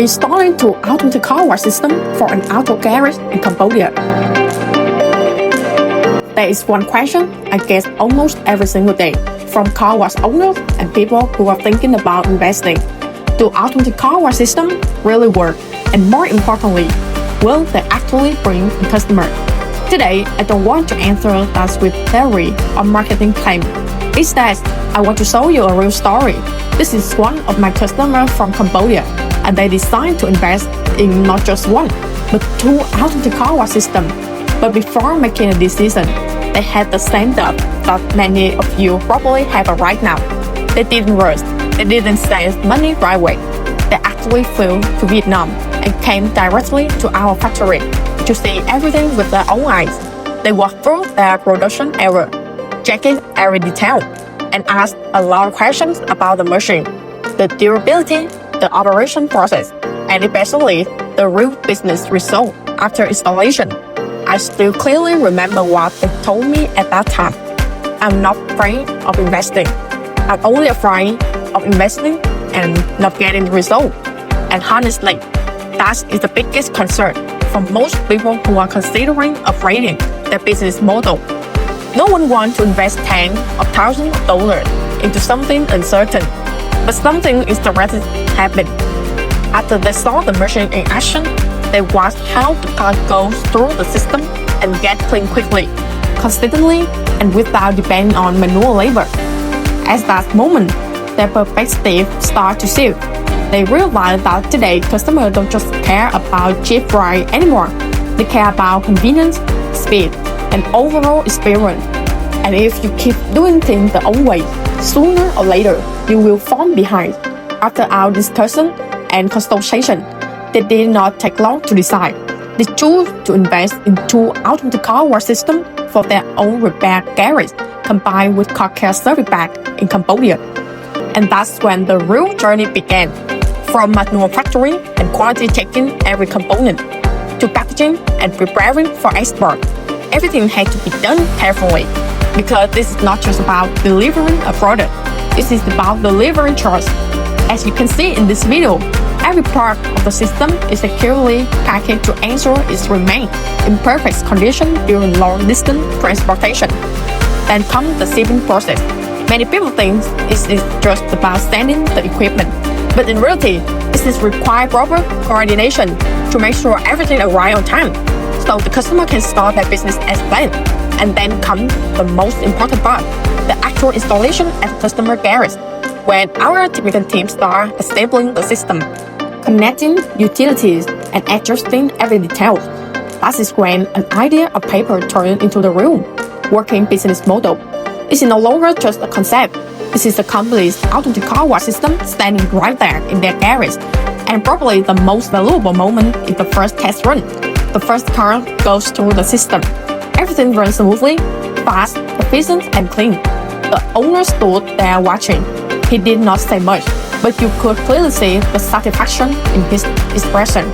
installing two automatic car wash system for an auto garage in Cambodia. There is one question I get almost every single day from car wash owners and people who are thinking about investing. Do automatic car wash system really work? And more importantly, will they actually bring a customer? Today, I don't want to answer that with theory or marketing claim. Instead, I want to show you a real story. This is one of my customers from Cambodia, and they decided to invest in not just one, but two automatic car wash systems. But before making a decision, they had the stand-up that many of you probably have right now. They didn't rush. They didn't save money right away. They actually flew to Vietnam and came directly to our factory to see everything with their own eyes. They walked through their production area, checking every detail, and asked a lot of questions about the machine, the durability, the operation process, and especially the real business result after installation. I still clearly remember what they told me at that time. I'm not afraid of investing. I'm only afraid of investing and not getting the result. And honestly, that is the biggest concern for most people who are considering upgrading their business model. No one wants to invest tens of thousands of dollars into something uncertain, but something interesting happened. After they saw the machine in action, they watched how the car goes through the system and get clean quickly, consistently, and without depending on manual labor. At that moment, their perspective started to shift. They realized that today customers don't just care about cheap price anymore. They care about convenience, speed, and overall experience. And if you keep doing things the old way, sooner or later you will fall behind. After our discussion and consultation, they did not take long to decide. They chose to invest in two automatic car wash systems for their own repair garage, combined with car care service back in Cambodia. And that's when the real journey began. From manual factory and quality checking every component, to packaging and preparing for export. Everything had to be done carefully, because this is not just about delivering a product, this is about delivering trust. As you can see in this video, every part of the system is securely packaged to ensure it remains in perfect condition during long-distance transportation. Then comes the shipping process. Many people think it is just about sending the equipment, but in reality, this requires proper coordination to make sure everything arrives on time, so the customer can start their business as planned. And then comes the most important part, the actual installation at the customer garage, when our technical team start assembling the system, connecting utilities and adjusting every detail. That is when an idea of paper turns into the real working business model. It is no longer just a concept. This is a complete automatic car wash system standing right there in their garage. And probably the most valuable moment is the first test run. The first car goes through the system. Everything runs smoothly, fast, efficient, and clean. The owner stood there watching. He did not say much, but you could clearly see the satisfaction in his expression,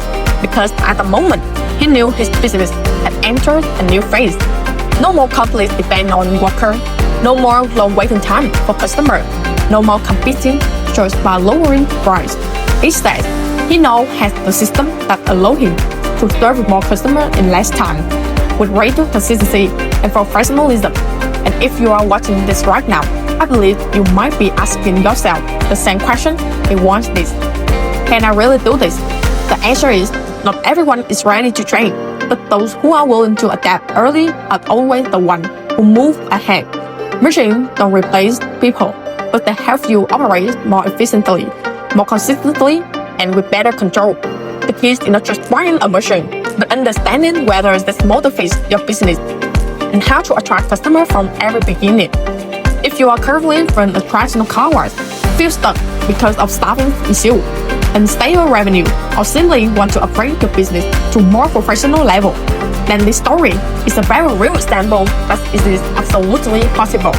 because at the moment, he knew his business had entered a new phase. No more companies depend on workers, no more long waiting time for customers, no more competing just by lowering price. Instead, he now has the system that allows him to serve more customers in less time, with greater consistency and professionalism. And if you are watching this right now, I believe you might be asking yourself the same question: he wants this. Can I really do this? The answer is, not everyone is ready to train, but those who are willing to adapt early are always the ones who move ahead. Machines don't replace people, but they help you operate more efficiently, more consistently, and with better control. The key is not just buying a machine, but understanding whether this model fits your business and how to attract customers from every beginning. If you are currently running a traditional car wash, feel stuck because of staffing issues, unstable revenue, or simply want to upgrade your business to a more professional level, then this story is a very real example that it is absolutely possible.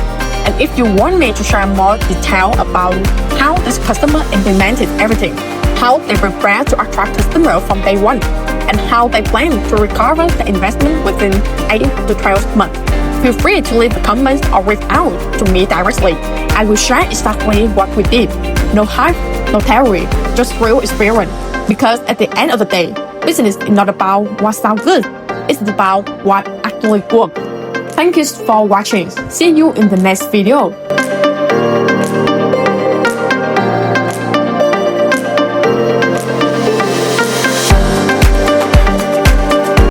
And if you want me to share more detail about how this customer implemented everything, how they prepare to attract customers from day one, and how they plan to recover the investment within 8 to 12 months, feel free to leave a comment or reach out to me directly. I will share exactly what we did. No hype, no theory, just real experience. Because at the end of the day, business is not about what sounds good, it's about what actually works. Thank you for watching. See you in the next video.